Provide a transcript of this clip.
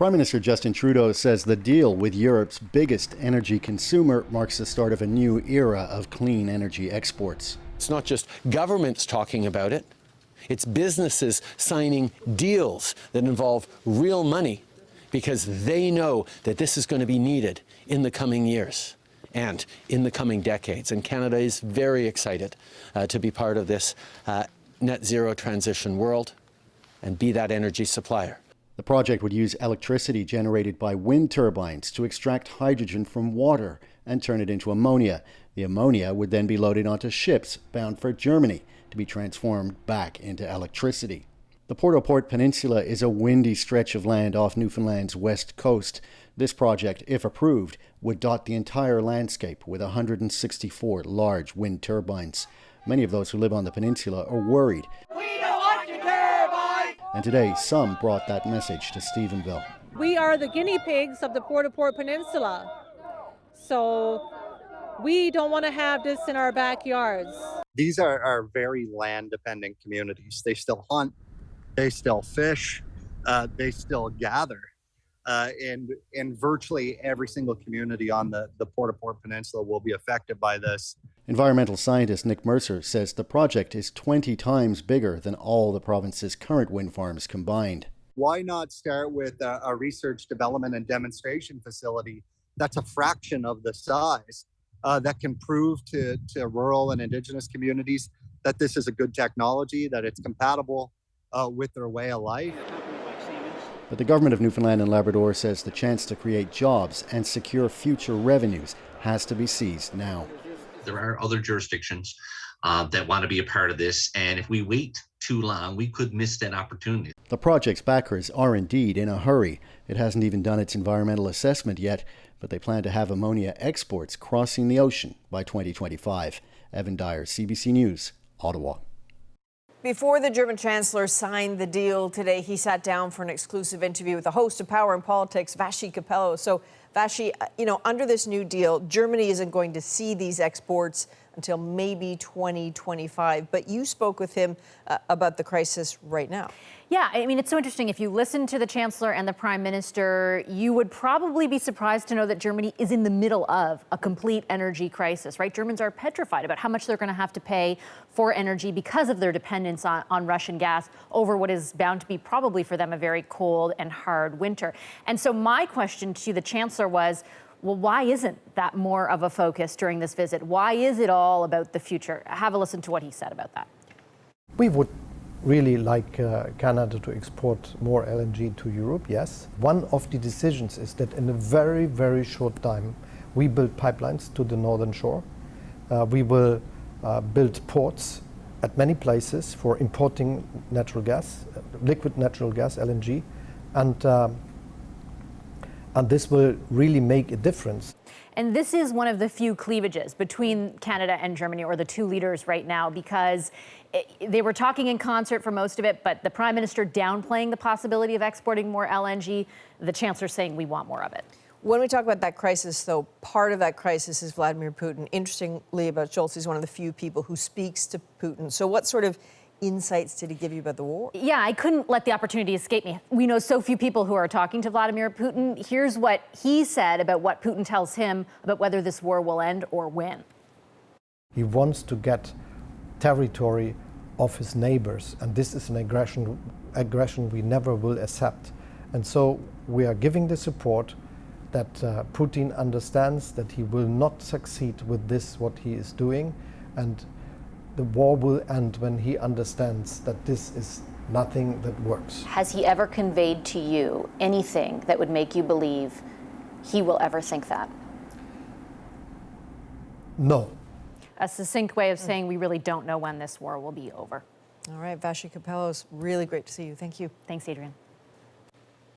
Prime Minister Justin Trudeau says the deal with Europe's biggest energy consumer marks the start of a new era of clean energy exports. It's not just governments talking about it. It's businesses signing deals that involve real money because they know that this is going to be needed in the coming years and in the coming decades. And Canada is very excited to be part of this net zero transition world and be that energy supplier. The project would use electricity generated by wind turbines to extract hydrogen from water and turn it into ammonia. The ammonia would then be loaded onto ships bound for Germany to be transformed back into electricity. The Port-au-Port Peninsula is a windy stretch of land off Newfoundland's west coast. This project, if approved, would dot the entire landscape with 164 large wind turbines. Many of those who live on the peninsula are worried. We don't want your turbines! And today, some brought that message to Stephenville. We are the guinea pigs of the Port-au-Port Peninsula. So we don't want to have this in our backyards. These are very land-dependent communities. They still hunt, they still fish, they still gather. And virtually every single community on the Port-au-Port Peninsula will be affected by this. Environmental scientist Nick Mercer says the project is 20 times bigger than all the province's current wind farms combined. Why not start with a research, development, and demonstration facility that's a fraction of the size that can prove to rural and Indigenous communities that this is a good technology, that it's compatible with their way of life. But the government of Newfoundland and Labrador says the chance to create jobs and secure future revenues has to be seized now. There are other jurisdictions that want to be a part of this, and if we wait too long, we could miss that opportunity. The project's backers are indeed in a hurry. It hasn't even done its environmental assessment yet, but they plan to have ammonia exports crossing the ocean by 2025. Evan Dyer, CBC News, Ottawa. Before the German Chancellor signed the deal today, he sat down for an exclusive interview with the host of Power and Politics, Vassy Capello. So, Vassy, under this new deal, Germany isn't going to see these exports until maybe 2025. But you spoke with him about the crisis right now. Yeah, I mean, it's so interesting. If you listen to the Chancellor and the Prime Minister, you would probably be surprised to know that Germany is in the middle of a complete energy crisis, right? Germans are petrified about how much they're going to have to pay for energy because of their dependence on Russian gas over what is bound to be probably for them a very cold and hard winter. And so my question to the Chancellor was, well, why isn't that more of a focus during this visit? Why is it all about the future? Have a listen to what he said about that. We would really like Canada to export more LNG to Europe, yes. One of the decisions is that in a very, very short time, we build pipelines to the northern shore. We will build ports at many places for importing natural gas, liquid natural gas, LNG, and this will really make a difference. And this is one of the few cleavages between Canada and Germany, or the two leaders right now, because they were talking in concert for most of it, but the Prime Minister downplaying the possibility of exporting more LNG, the Chancellor saying we want more of it. When we talk about that crisis, though, part of that crisis is Vladimir Putin. Interestingly about Scholz, he's one of the few people who speaks to Putin. So what sort of insights did he give you about the war? Yeah, I couldn't let the opportunity escape me. We know so few people who are talking to Vladimir Putin. Here's what he said about what Putin tells him about whether this war will end or when. He wants to get territory of his neighbors, and this is an aggression we never will accept. And so we are giving the support that Putin understands that he will not succeed with this, what he is doing, and the war will end when he understands that this is nothing that works. Has he ever conveyed to you anything that would make you believe he will ever think that? No. A succinct way of saying we really don't know when this war will be over. All right, Vassy Capello, it's really great to see you. Thank you. Thanks, Adrienne.